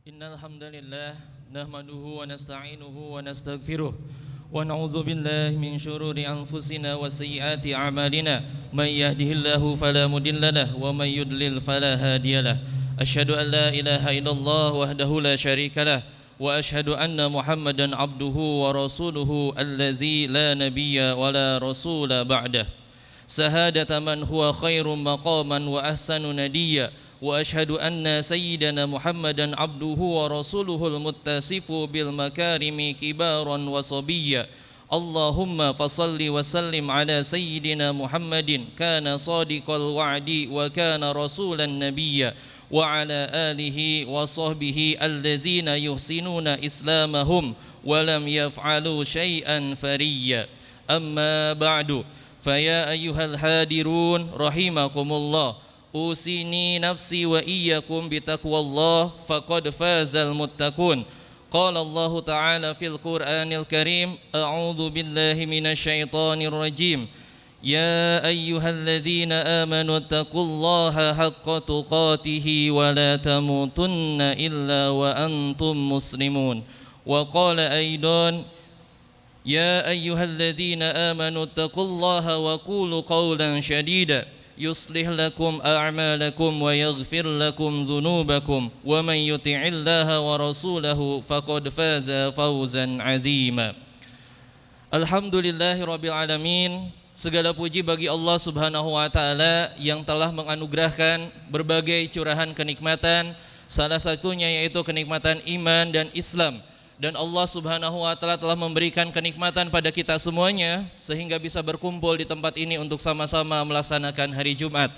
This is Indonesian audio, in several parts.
Innal hamdalillah nahmaduhu wa nasta'inuhu wa nastaghfiruh wa na'udzu billahi min shururi anfusina wa sayyiati a'malina may yahdihillahu fala mudhillalah wa may yudlil fala hadiyalah. Asyhadu an la ilaha illallah wahdahu la syarikalah wa asyhadu anna Muhammadan abduhu wa rasuluhu allazi la nabiyya wa la rasula ba'dah. Sahadata man huwa khairum maqaman wa ahsanu nadiyya wa ashhadu anna sayyidana Muhammadan abduhu wa rasuluhu al-muttasifu bil makarimi kibaran wa sabiyya. Allahumma fasalli wa sallim ala sayyidina Muhammadin kana sadiqal wa'di wa kana rasulan nabiyya wa ala alihi wa sahbihi allazina yuhsinuna islamahum wa lam yaf'alu syai'an fariyya. Amma ba'du, faya ayyuhal hadirun rahimakumullah, usini nafsi wa iyyakum bitaqwallah faqad fazal muttaqun. Qala Allah Ta'ala fil Qur'anil Karim, a'udzu billahi minasy syaithanir rajim. Ya ayyuhalladzina amanu taqullaha haqqa tuqatih wa la tamutunna illa wa antum muslimun. Wa qala aidan, ya ayyuhalladzina amanu taqullaha wa qulu qawlan shadida yuslih lakum a'malakum wa yaghfir lakum dhunubakum wa man yuti'illaha wa rasulahu faqad faza fawzan 'azima. Alhamdulillahirabbil alamin. Segala puji bagi Allah Subhanahu wa taala yang telah menganugerahkan berbagai curahan kenikmatan, salah satunya yaitu kenikmatan iman dan Islam. Dan Allah Subhanahu wa taala telah memberikan kenikmatan pada kita semuanya sehingga bisa berkumpul di tempat ini untuk sama-sama melaksanakan hari Jumat.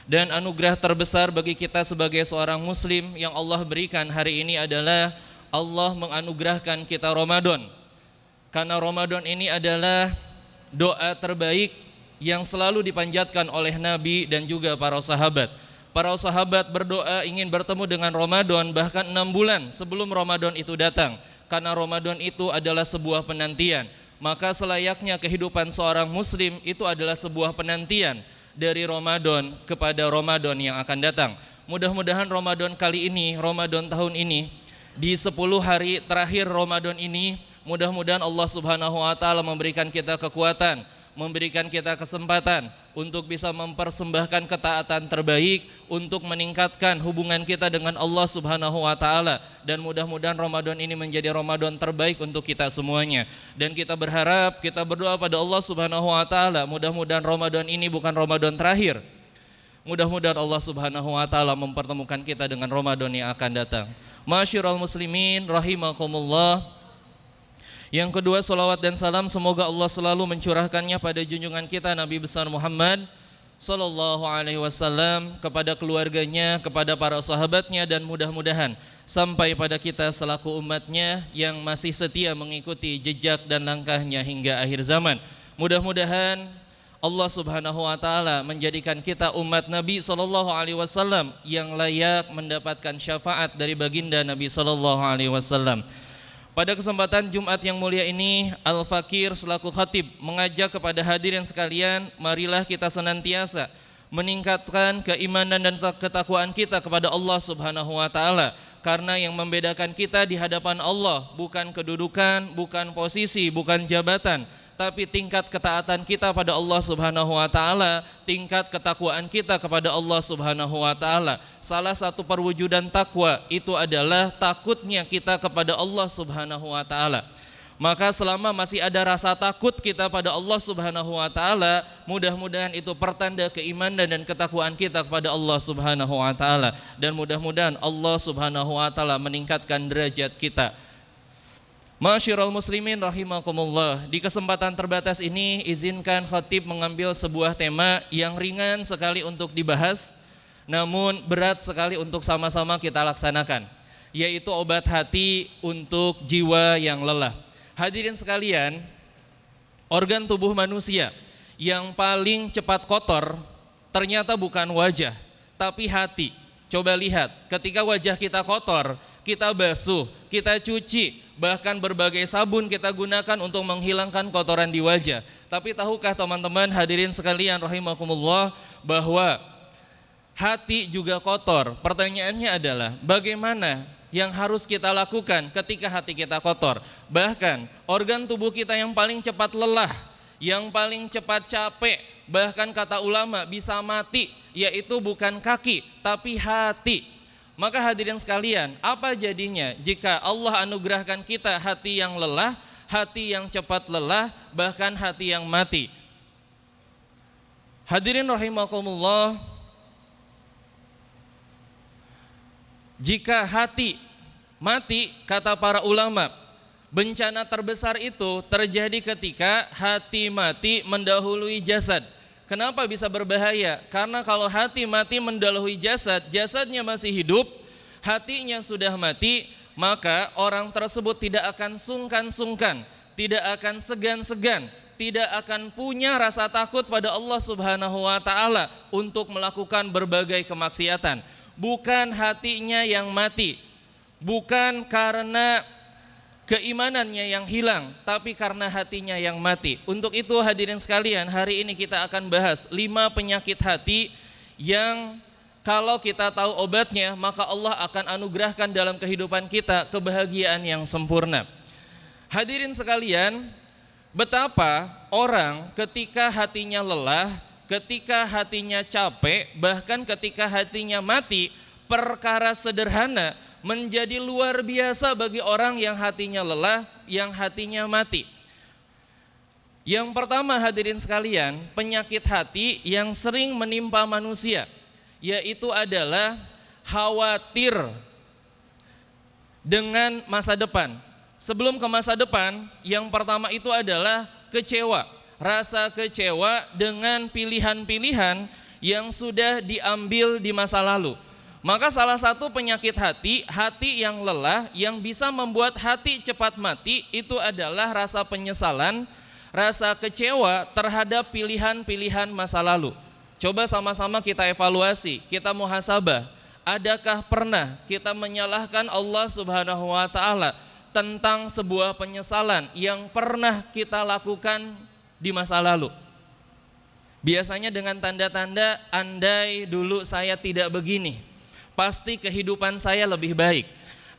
Dan anugerah terbesar bagi kita sebagai seorang muslim yang Allah berikan hari ini adalah Allah menganugerahkan kita Ramadan. Karena Ramadan ini adalah doa terbaik yang selalu dipanjatkan oleh Nabi dan juga para sahabat. Para sahabat berdoa ingin bertemu dengan Ramadan bahkan 6 bulan sebelum Ramadan itu datang. Karena Ramadan itu adalah sebuah penantian, maka selayaknya kehidupan seorang muslim itu adalah sebuah penantian dari Ramadan kepada Ramadan yang akan datang. Mudah-mudahan Ramadan kali ini, Ramadan tahun ini, di 10 hari terakhir Ramadan ini, mudah-mudahan Allah Subhanahu wa taala memberikan kita kekuatan, memberikan kita kesempatan untuk bisa mempersembahkan ketaatan terbaik untuk meningkatkan hubungan kita dengan Allah Subhanahu wa taala, dan mudah-mudahan Ramadan ini menjadi Ramadan terbaik untuk kita semuanya. Dan kita berharap, kita berdoa pada Allah Subhanahu wa taala, mudah-mudahan Ramadan ini bukan Ramadan terakhir. Mudah-mudahan Allah Subhanahu wa taala mempertemukan kita dengan Ramadan yang akan datang. Masyiral muslimin rahimakumullah. Yang kedua, salawat dan salam semoga Allah selalu mencurahkannya pada junjungan kita Nabi besar Muhammad sallallahu alaihi wasallam, kepada keluarganya, kepada para sahabatnya, dan mudah-mudahan sampai pada kita selaku umatnya yang masih setia mengikuti jejak dan langkahnya hingga akhir zaman. Mudah-mudahan Allah Subhanahu wa taala menjadikan kita umat Nabi sallallahu alaihi wasallam yang layak mendapatkan syafaat dari baginda Nabi sallallahu alaihi wasallam. Pada kesempatan Jumat yang mulia ini, Al-Fakir selaku khatib mengajak kepada hadirin sekalian, marilah kita senantiasa meningkatkan keimanan dan ketakwaan kita kepada Allah Subhanahu wa taala. Karena yang membedakan kita di hadapan Allah bukan kedudukan, bukan posisi, bukan jabatan, tapi tingkat ketaatan kita pada Allah Subhanahu wa taala, tingkat ketakwaan kita kepada Allah Subhanahu wa taala. Salah satu perwujudan takwa itu adalah takutnya kita kepada Allah Subhanahu wa taala. Maka selama masih ada rasa takut kita pada Allah Subhanahu wa taala, mudah-mudahan itu pertanda keimanan dan ketakwaan kita kepada Allah Subhanahu wa taala, dan mudah-mudahan Allah Subhanahu wa taala meningkatkan derajat kita. Masyiral muslimin rahimakumullah. Di kesempatan terbatas ini izinkan khatib mengambil sebuah tema yang ringan sekali untuk dibahas, namun berat sekali untuk sama-sama kita laksanakan, yaitu obat hati untuk jiwa yang lelah. Hadirin sekalian, organ tubuh manusia yang paling cepat kotor ternyata bukan wajah, tapi hati. Coba lihat, ketika wajah kita kotor, kita basuh, kita cuci, bahkan berbagai sabun kita gunakan untuk menghilangkan kotoran di wajah. Tapi tahukah teman-teman hadirin sekalian rahimakumullah, bahwa hati juga kotor. Pertanyaannya adalah bagaimana yang harus kita lakukan ketika hati kita kotor. Bahkan organ tubuh kita yang paling cepat lelah, yang paling cepat capek, bahkan kata ulama bisa mati, yaitu bukan kaki tapi hati. Maka hadirin sekalian, apa jadinya jika Allah anugerahkan kita hati yang lelah, hati yang cepat lelah, bahkan hati yang mati? Hadirin rahimakumullah, jika hati mati, kata para ulama, bencana terbesar itu terjadi ketika hati mati mendahului jasad. Kenapa bisa berbahaya? Karena kalau hati mati mendahului jasad, jasadnya masih hidup, hatinya sudah mati, maka orang tersebut tidak akan sungkan-sungkan, tidak akan segan-segan, tidak akan punya rasa takut pada Allah Subhanahu wa Ta'ala untuk melakukan berbagai kemaksiatan. Bukan hatinya yang mati, bukan karena keimanannya yang hilang, tapi karena hatinya yang mati. Untuk itu hadirin sekalian, hari ini kita akan bahas 5 penyakit hati yang kalau kita tahu obatnya, maka Allah akan anugerahkan dalam kehidupan kita kebahagiaan yang sempurna. Hadirin sekalian, betapa orang ketika hatinya lelah, ketika hatinya capek, bahkan ketika hatinya mati, perkara sederhana menjadi luar biasa bagi orang yang hatinya lelah, yang hatinya mati. Yang pertama hadirin sekalian, penyakit hati yang sering menimpa manusia, yaitu adalah khawatir dengan masa depan. Sebelum ke masa depan, yang pertama itu adalah kecewa. Rasa kecewa dengan pilihan-pilihan yang sudah diambil di masa lalu. Maka salah satu penyakit hati, hati yang lelah, yang bisa membuat hati cepat mati, itu adalah rasa penyesalan, rasa kecewa terhadap pilihan-pilihan masa lalu. Coba sama-sama kita evaluasi, kita muhasabah. Adakah pernah kita menyalahkan Allah Subhanahu wa Ta'ala tentang sebuah penyesalan yang pernah kita lakukan di masa lalu? Biasanya dengan tanda-tanda, andai dulu saya tidak begini, pasti kehidupan saya lebih baik.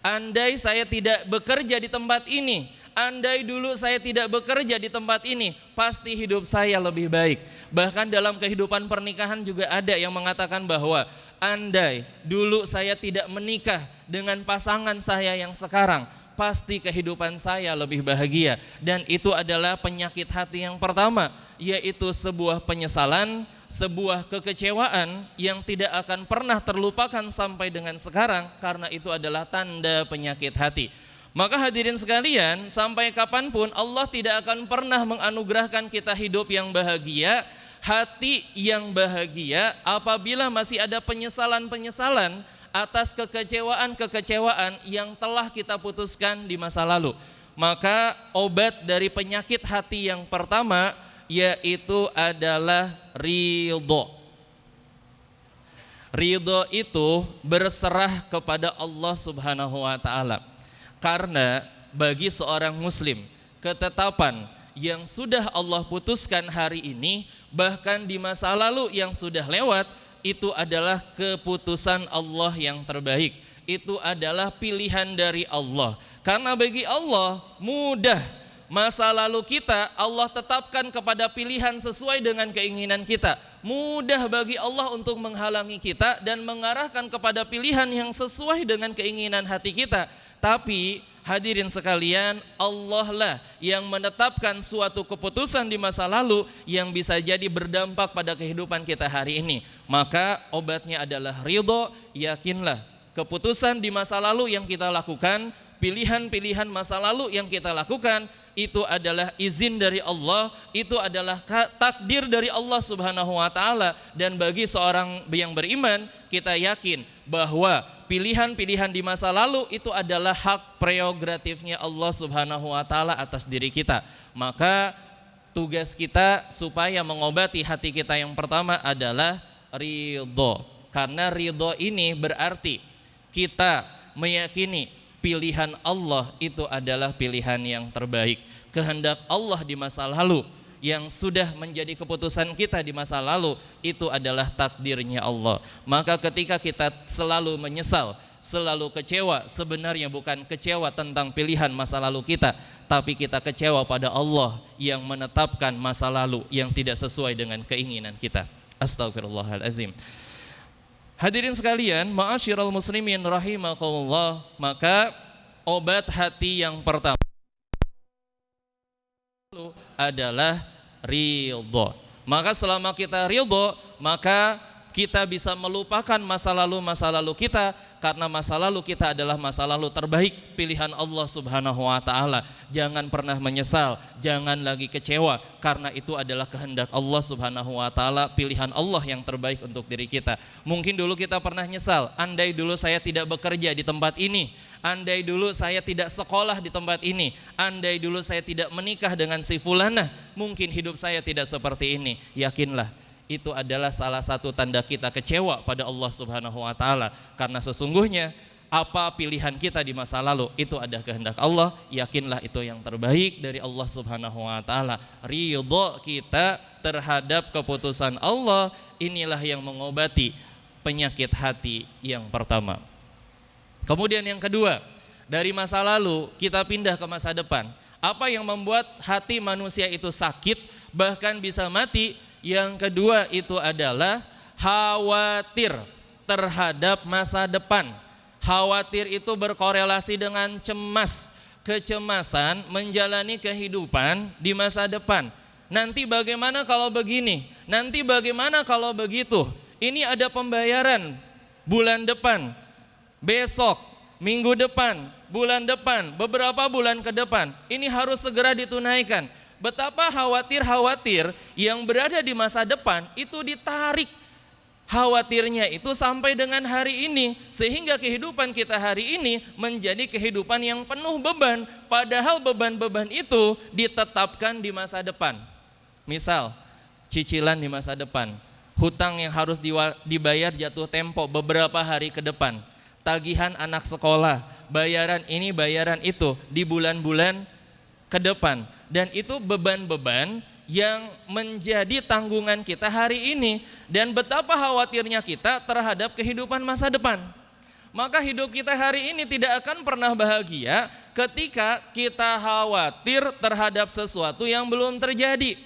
Andai saya tidak bekerja di tempat ini, andai dulu saya tidak bekerja di tempat ini, pasti hidup saya lebih baik. Bahkan dalam kehidupan pernikahan juga ada yang mengatakan bahwa andai dulu saya tidak menikah dengan pasangan saya yang sekarang, pasti kehidupan saya lebih bahagia. Dan itu adalah penyakit hati yang pertama, yaitu sebuah penyesalan, sebuah kekecewaan yang tidak akan pernah terlupakan sampai dengan sekarang, karena itu adalah tanda penyakit hati. Maka hadirin sekalian, sampai kapanpun Allah tidak akan pernah menganugerahkan kita hidup yang bahagia, hati yang bahagia, apabila masih ada penyesalan-penyesalan atas kekecewaan-kekecewaan yang telah kita putuskan di masa lalu. Maka obat dari penyakit hati yang pertama yaitu adalah ridho. Ridho itu berserah kepada Allah Subhanahu wa Ta'ala. Karena bagi seorang muslim, ketetapan yang sudah Allah putuskan hari ini, bahkan di masa lalu yang sudah lewat, itu adalah keputusan Allah yang terbaik. Itu adalah pilihan dari Allah. Karena bagi Allah mudah. Masa lalu kita Allah tetapkan kepada pilihan sesuai dengan keinginan kita. Mudah bagi Allah untuk menghalangi kita dan mengarahkan kepada pilihan yang sesuai dengan keinginan hati kita. Tapi hadirin sekalian, Allah lah yang menetapkan suatu keputusan di masa lalu yang bisa jadi berdampak pada kehidupan kita hari ini. Maka obatnya adalah ridho. Yakinlah keputusan di masa lalu yang kita lakukan, pilihan-pilihan masa lalu yang kita lakukan, itu adalah izin dari Allah, itu adalah takdir dari Allah Subhanahu wa Ta'ala. Dan bagi seorang yang beriman, kita yakin bahwa pilihan-pilihan di masa lalu itu adalah hak prerogatifnya Allah Subhanahu wa Ta'ala atas diri kita. Maka tugas kita supaya mengobati hati kita yang pertama adalah ridho. Karena ridho ini berarti kita meyakini pilihan Allah itu adalah pilihan yang terbaik. Kehendak Allah di masa lalu yang sudah menjadi keputusan kita di masa lalu, itu adalah takdirnya Allah. Maka ketika kita selalu menyesal selalu kecewa, sebenarnya bukan kecewa tentang pilihan masa lalu kita, tapi kita kecewa pada Allah yang menetapkan masa lalu yang tidak sesuai dengan keinginan kita. Astagfirullahalazim. Hadirin sekalian, ma'asyiral muslimin rahimakumullah, maka obat hati yang pertama adalah ridho. Maka selama kita ridho, maka kita bisa melupakan masa lalu kita, karena masa lalu kita adalah masa lalu terbaik pilihan Allah Subhanahu wa taala. Jangan pernah menyesal, jangan lagi kecewa, karena itu adalah kehendak Allah Subhanahu wa taala, pilihan Allah yang terbaik untuk diri kita. Mungkin dulu kita pernah nyesal, andai dulu saya tidak bekerja di tempat ini, andai dulu saya tidak sekolah di tempat ini, andai dulu saya tidak menikah dengan si fulanah, mungkin hidup saya tidak seperti ini. Yakinlah, itu adalah salah satu tanda kita kecewa pada Allah Subhanahu wa taala, karena sesungguhnya apa pilihan kita di masa lalu itu ada kehendak Allah. Yakinlah itu yang terbaik dari Allah Subhanahu wa taala. Ridho kita terhadap keputusan Allah, inilah yang mengobati penyakit hati yang pertama. Kemudian yang kedua, dari masa lalu kita pindah ke masa depan. Apa yang membuat hati manusia itu sakit, bahkan bisa mati? Yang kedua itu adalah khawatir terhadap masa depan. Khawatir itu berkorelasi dengan cemas, kecemasan menjalani kehidupan di masa depan. Nanti bagaimana kalau begini? Nanti bagaimana kalau begitu? Ini ada pembayaran bulan depan, besok, minggu depan, bulan depan, beberapa bulan ke depan. Ini harus segera ditunaikan. Betapa khawatir yang berada di masa depan itu ditarik khawatirnya itu sampai dengan hari ini, sehingga kehidupan kita hari ini menjadi kehidupan yang penuh beban, padahal beban-beban itu ditetapkan di masa depan. Misal cicilan di masa depan, hutang yang harus dibayar jatuh tempo beberapa hari ke depan, tagihan anak sekolah, bayaran ini bayaran itu di bulan-bulan ke depan. Dan itu beban-beban yang menjadi tanggungan kita hari ini. Dan betapa khawatirnya kita terhadap kehidupan masa depan. Maka hidup kita hari ini tidak akan pernah bahagia ketika kita khawatir terhadap sesuatu yang belum terjadi.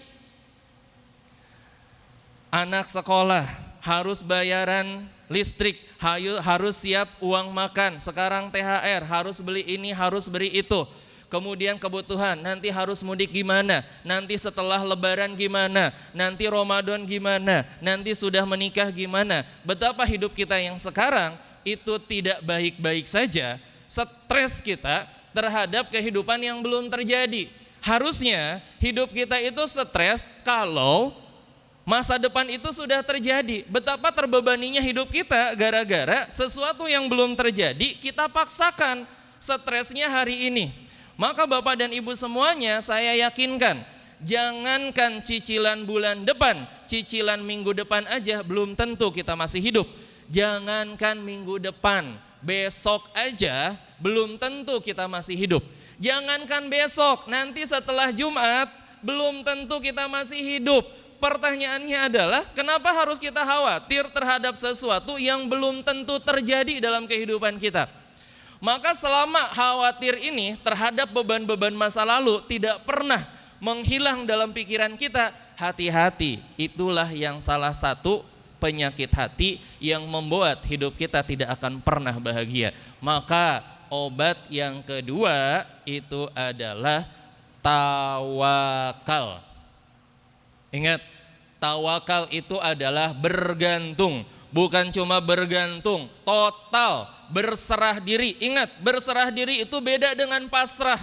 Anak sekolah harus bayaran listrik, harus siap uang makan, sekarang THR, harus beli ini, harus beli itu. Kemudian kebutuhan, nanti harus mudik gimana, nanti setelah lebaran gimana, nanti Ramadan gimana, nanti sudah menikah gimana. Betapa hidup kita yang sekarang itu tidak baik-baik saja, stres kita terhadap kehidupan yang belum terjadi. Harusnya hidup kita itu stres kalau masa depan itu sudah terjadi. Betapa terbebaninya hidup kita gara-gara sesuatu yang belum terjadi kita paksakan stresnya hari ini. Maka Bapak dan Ibu semuanya, saya yakinkan, jangankan cicilan bulan depan, cicilan minggu depan aja belum tentu kita masih hidup. Jangankan minggu depan, besok aja belum tentu kita masih hidup. Jangankan besok, nanti setelah Jumat belum tentu kita masih hidup. Pertanyaannya adalah, kenapa harus kita khawatir terhadap sesuatu yang belum tentu terjadi dalam kehidupan kita? Maka selama khawatir ini terhadap beban-beban masa lalu tidak pernah menghilang dalam pikiran kita, hati-hati, itulah yang salah satu penyakit hati yang membuat hidup kita tidak akan pernah bahagia. Maka obat yang kedua itu adalah tawakal. Ingat, tawakal itu adalah bergantung. Bukan cuma bergantung, total, berserah diri. Ingat, berserah diri itu beda dengan pasrah.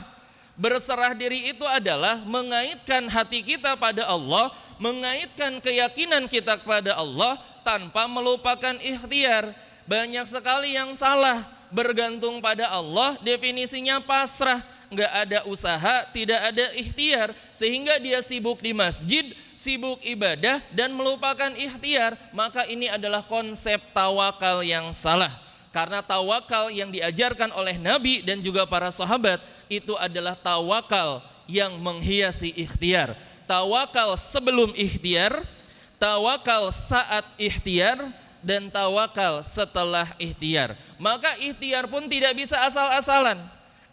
Berserah diri itu adalah mengaitkan hati kita pada Allah, mengaitkan keyakinan kita kepada Allah tanpa melupakan ikhtiar. Banyak sekali yang salah, bergantung pada Allah definisinya pasrah. Nggak ada usaha, tidak ada ikhtiar, sehingga dia sibuk di masjid, sibuk ibadah dan melupakan ikhtiar. Maka ini adalah konsep tawakal yang salah. Karena tawakal yang diajarkan oleh Nabi dan juga para sahabat itu adalah tawakal yang menghiasi ikhtiar. Tawakal sebelum ikhtiar, tawakal saat ikhtiar, dan tawakal setelah ikhtiar. Maka ikhtiar pun tidak bisa asal-asalan.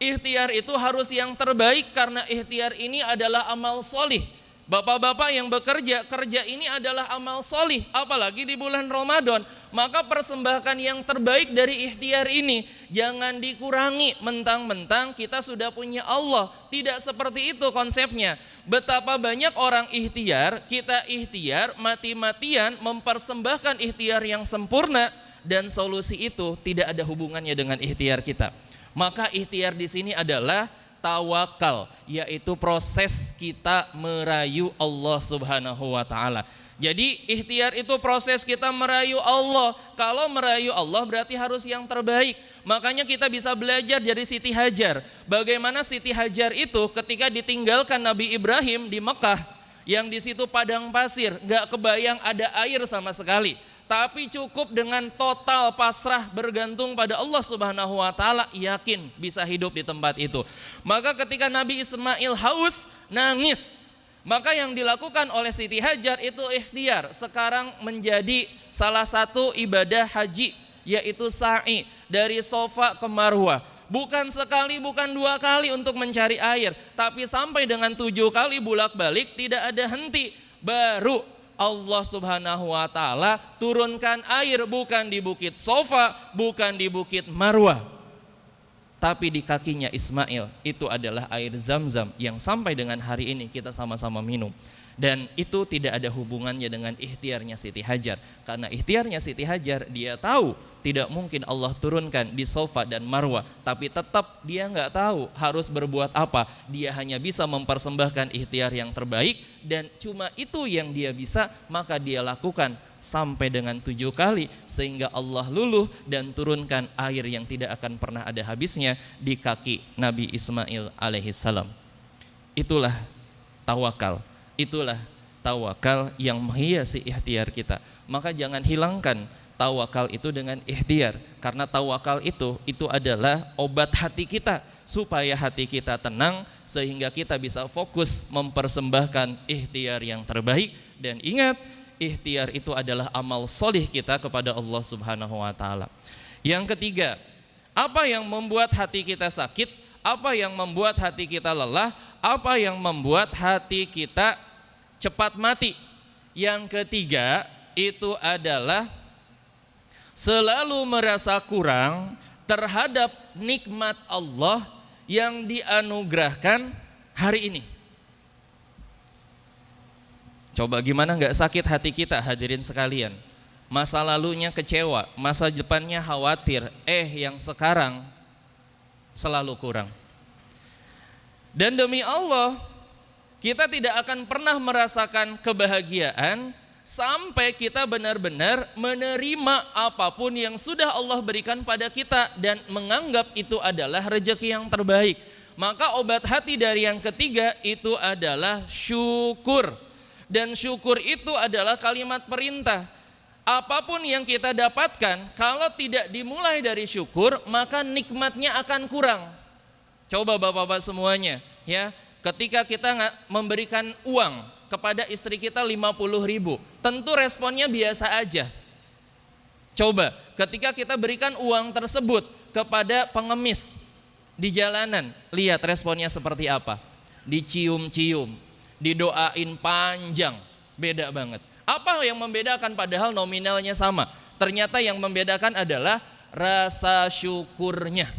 Ikhtiar itu harus yang terbaik karena ikhtiar ini adalah amal solih. Bapak-bapak yang bekerja, kerja ini adalah amal solih, apalagi di bulan Ramadan. Maka persembahkan yang terbaik dari ikhtiar ini. Jangan dikurangi mentang-mentang kita sudah punya Allah. Tidak seperti itu konsepnya. Betapa banyak orang ikhtiar, kita ikhtiar mati-matian mempersembahkan ikhtiar yang sempurna, dan solusi itu tidak ada hubungannya dengan ikhtiar kita. Maka ikhtiar di sini adalah tawakal, yaitu proses kita merayu Allah Subhanahu wa taala. Jadi ikhtiar itu proses kita merayu Allah. Kalau merayu Allah berarti harus yang terbaik. Makanya kita bisa belajar dari Siti Hajar. Bagaimana Siti Hajar itu ketika ditinggalkan Nabi Ibrahim di Mekah, yang di situ padang pasir, gak kebayang ada air sama sekali. Tapi cukup dengan total pasrah bergantung pada Allah Subhanahu wa taala, yakin bisa hidup di tempat itu. Maka ketika Nabi Ismail haus, nangis. Maka yang dilakukan oleh Siti Hajar itu ikhtiar. Sekarang menjadi salah satu ibadah haji, yaitu sa'i dari Safa ke Marwah. Bukan sekali, bukan 2 kali untuk mencari air, tapi sampai dengan 7 kali bolak-balik, tidak ada henti. Baru Allah Subhanahu wa taala turunkan air, bukan di bukit Safa, bukan di bukit Marwah, tapi di kakinya Ismail. Itu adalah air Zam-Zam yang sampai dengan hari ini kita sama-sama minum. Dan itu tidak ada hubungannya dengan ikhtiarnya Siti Hajar. Karena ikhtiarnya Siti Hajar, dia tahu tidak mungkin Allah turunkan di Safa dan Marwah, tapi tetap dia nggak tahu harus berbuat apa. Dia hanya bisa mempersembahkan ikhtiar yang terbaik, dan cuma itu yang dia bisa, maka dia lakukan sampai dengan 7 kali, sehingga Allah luluh dan turunkan air yang tidak akan pernah ada habisnya di kaki Nabi Ismail alaihissalam. Itulah tawakal. Itulah tawakal yang menghiasi ikhtiar kita. Maka jangan hilangkan tawakal itu dengan ikhtiar, karena tawakal itu adalah obat hati kita, supaya hati kita tenang sehingga kita bisa fokus mempersembahkan ikhtiar yang terbaik. Dan ingat, ikhtiar itu adalah amal solih kita kepada Allah Subhanahu wa taala. Yang ketiga, apa yang membuat hati kita sakit? Apa yang membuat hati kita lelah? Apa yang membuat hati kita cepat mati? Yang ketiga itu adalah selalu merasa kurang terhadap nikmat Allah yang dianugerahkan hari ini. Coba gimana gak sakit hati kita, hadirin sekalian. Masa lalunya kecewa, masa depannya khawatir, yang sekarang selalu kurang. Dan demi Allah, kita tidak akan pernah merasakan kebahagiaan sampai kita benar-benar menerima apapun yang sudah Allah berikan pada kita dan menganggap itu adalah rezeki yang terbaik. Maka obat hati dari yang ketiga itu adalah syukur. Dan syukur itu adalah kalimat perintah. Apapun yang kita dapatkan, kalau tidak dimulai dari syukur, maka nikmatnya akan kurang. Coba bapak-bapak semuanya, ya. Ketika kita memberikan uang kepada istri kita 50.000, tentu responnya biasa aja. Coba ketika kita berikan uang tersebut kepada pengemis di jalanan, lihat responnya seperti apa. Dicium-cium, didoain panjang, beda banget. Apa yang membedakan padahal nominalnya sama? Ternyata yang membedakan adalah rasa syukurnya.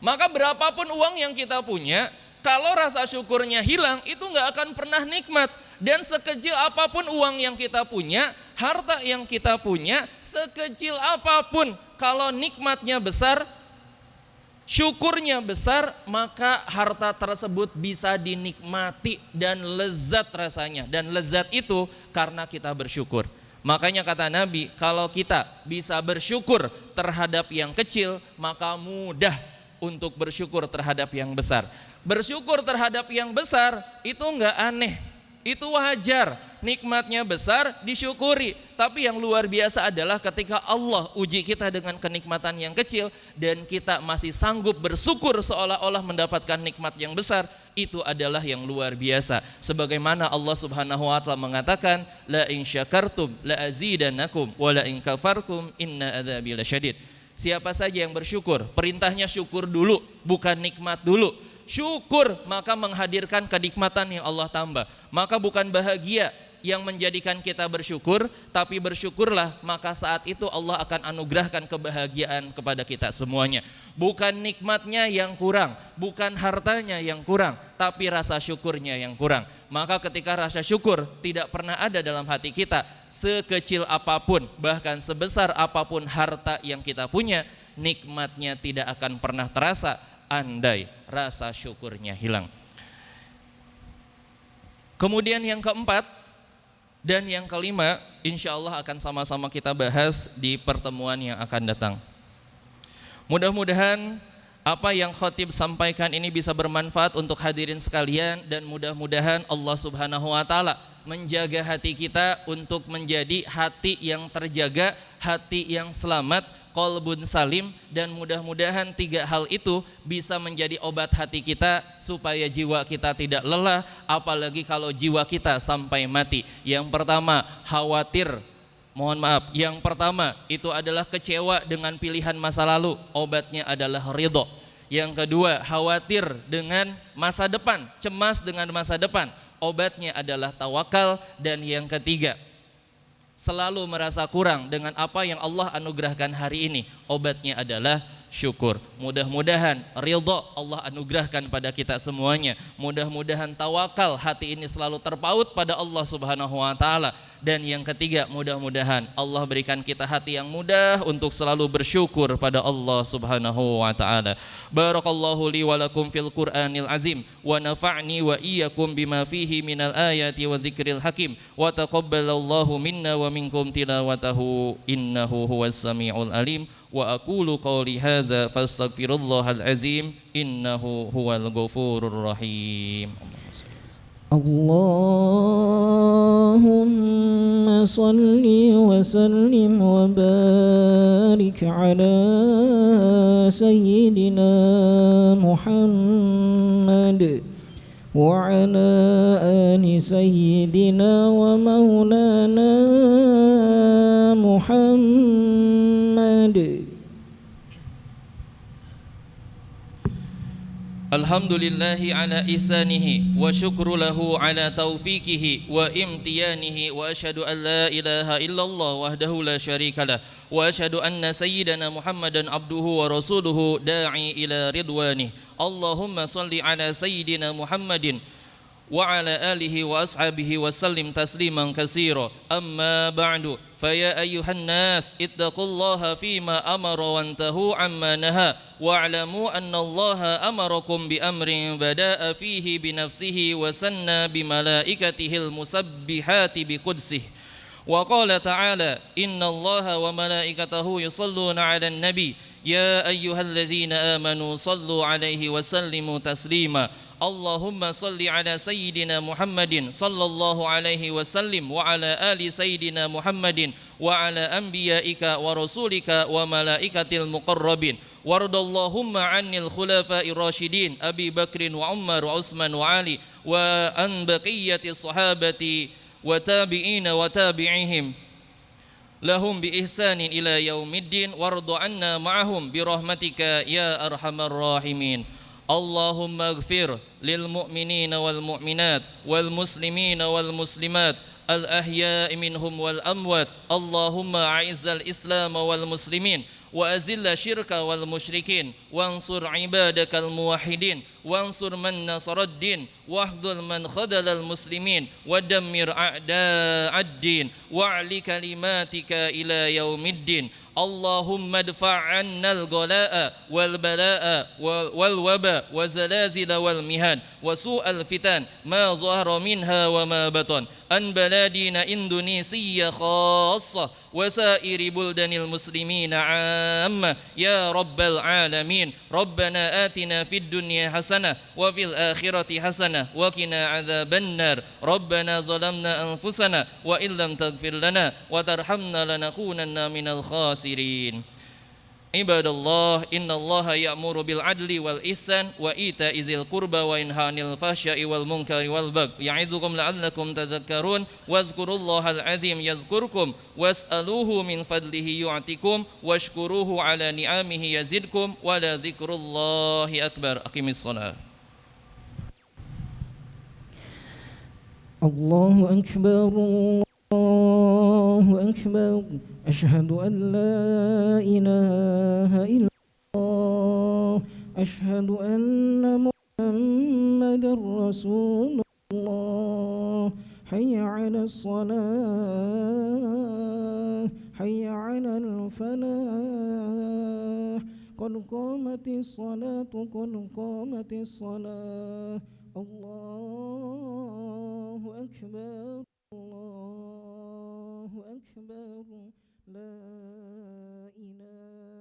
Maka berapapun uang yang kita punya, kalau rasa syukurnya hilang, itu nggak akan pernah nikmat. Dan sekecil apapun uang yang kita punya, harta yang kita punya, sekecil apapun, kalau nikmatnya besar, syukurnya besar, maka harta tersebut bisa dinikmati dan lezat rasanya. Dan lezat itu karena kita bersyukur. Makanya kata Nabi, kalau kita bisa bersyukur terhadap yang kecil, maka mudah untuk bersyukur terhadap yang besar. Bersyukur terhadap yang besar itu enggak aneh, itu wajar. nikmatnya besar disyukuri. Tapi yang luar biasa adalah ketika Allah uji kita dengan kenikmatan yang kecil dan kita masih sanggup bersyukur seolah-olah mendapatkan nikmat yang besar, itu adalah yang luar biasa. Sebagaimana Allah Subhanahu wa taala mengatakan, la in syakartum la azidannakum wa la in kafartum inna adzabi lasyadid. Siapa saja yang bersyukur, perintahnya syukur dulu, bukan nikmat dulu. Syukur maka menghadirkan kenikmatan yang Allah tambah. Maka bukan bahagia yang menjadikan kita bersyukur, tapi bersyukurlah maka saat itu Allah akan anugerahkan kebahagiaan kepada kita semuanya. Bukan nikmatnya yang kurang, bukan hartanya yang kurang, tapi rasa syukurnya yang kurang. Maka ketika rasa syukur tidak pernah ada dalam hati kita, sekecil apapun, bahkan sebesar apapun harta yang kita punya, nikmatnya tidak akan pernah terasa andai rasa syukurnya hilang. Kemudian yang keempat dan yang kelima, insya Allah akan sama-sama kita bahas di pertemuan yang akan datang. Mudah-mudahan apa yang khotib sampaikan ini bisa bermanfaat untuk hadirin sekalian, dan mudah-mudahan Allah Subhanahu wa taala menjaga hati kita untuk menjadi hati yang terjaga, hati yang selamat, qalbun salim, dan mudah-mudahan tiga hal itu bisa menjadi obat hati kita supaya jiwa kita tidak lelah, apalagi kalau jiwa kita sampai mati. Yang pertama, yang pertama itu adalah kecewa dengan pilihan masa lalu, obatnya adalah ridho. Yang kedua, khawatir dengan masa depan, cemas dengan masa depan, obatnya adalah tawakal. Dan yang ketiga, selalu merasa kurang dengan apa yang Allah anugerahkan hari ini, obatnya adalah syukur. Mudah-mudahan ridho Allah anugerahkan pada kita semuanya. Mudah-mudahan tawakal, hati ini selalu terpaut pada Allah Subhanahu wa taala. Dan yang ketiga, mudah-mudahan Allah berikan kita hati yang mudah untuk selalu bersyukur pada Allah Subhanahu wa taala. Barakallahu li wa lakum fil Qur'anil azim wa nafa'ni wa iyyakum bima fihi minal ayati wa dzikril hakim wa taqabbalallahu minna wa minkum tilawatahu innahu huwas samiul alim. Wa aqulu qawli hadza fastaghfirullahal azim innahu huwal ghafurur rahim. Allahumma salli wa sallim wa barik ala sayyidina Muhammad wa ala ali sayyidina wa maulana Muhammad. Alhamdulillahi ala ihsanihi wa syukru lahu ala taufiqihi wa imtiyanihi wa asyhadu an la ilaha illallah wahdahu la syarikalah wa asyhadu anna sayyidana Muhammadan abduhu wa rasuluhu da'i ila ridwanih. Allahumma salli ala sayyidina Muhammadin wa ala alihi wa ashabihi wa sallim tasliman katsira. Amma ba'du, faya ayyuhan nas ittaqullaha fima amara wa antahu amma naha wa'lamu anna Allaha amarakum bi amrin bada'a fihi bi nafsihi wa sanna bi malaikatihil musabbihati bi qudsih. Wa qala ta'ala inna Allaha wa malaikatahu yusalluna 'alan nabi ya ayyuhalladzina amanu sallu 'alaihi wa sallimu taslima. Allahumma salli ala sayyidina Muhammadin sallallahu alaihi wasallim wa ala ali sayyidina Muhammadin wa ala anbiya'ika wa rasulika wa malaikatil muqarrabin. Wardallahumma anil khulafa'ir rasyidin Abi Bakrin wa Umar wa Utsman wa Ali wa an baqiyati sahabati wa tabi'ina wa tabi'ihim lahum bi ihsanin ila yaumiddin wardu anna ma'ahum bi rahmatika ya arhamar rahimin. Allahumma ighfir lil mu'minina wal mu'minat wal muslimina wal muslimat al ahya'i minhum wal amwat. Allahumma a'izzal islam wal muslimin wa azilla syirka wal musyrikin wansur ibadakal muwahhidin wansur man nasaraddin wahdhul man khadalal muslimin wa dammir a'da'ad din wa'li kalimatika ila yaumiddin. اللهم ادفع عنا الغلاء والبلاء والوباء والزلازل والمهان وسوء الفتن ما ظهر منها وما بطن عن بلادنا إندونيسيا خاصة وسائر بلدان المسلمين عامة يا رب العالمين. ربنا آتنا في الدنيا حسنة وفي الآخرة حسنة وقنا عذاب النار. ربنا ظلمنا أنفسنا وإن لم تغفر لنا وترحمنا لنكونن من الخاسرين. عباد الله إن الله يأمر بالعدل والإحسان وإيتاء ذي القربى وينهى عن الفحشاء والمنكر والبغي يعظكم لعلكم تذكرون واذكروا الله العظيم يذكركم واسألوه من فضله يعطكم واشكروه على نعمه يزدكم ولذكر الله أكبر. أقم الصلاة. الله أكبر الله أكبر أشهد أن لا إله إلا الله أشهد أن محمدا رسول الله حي على الصلاة حي على الفلاح قد قامت الصلاة قد قامت الصلاة الله أكبر الله أكبر لا إله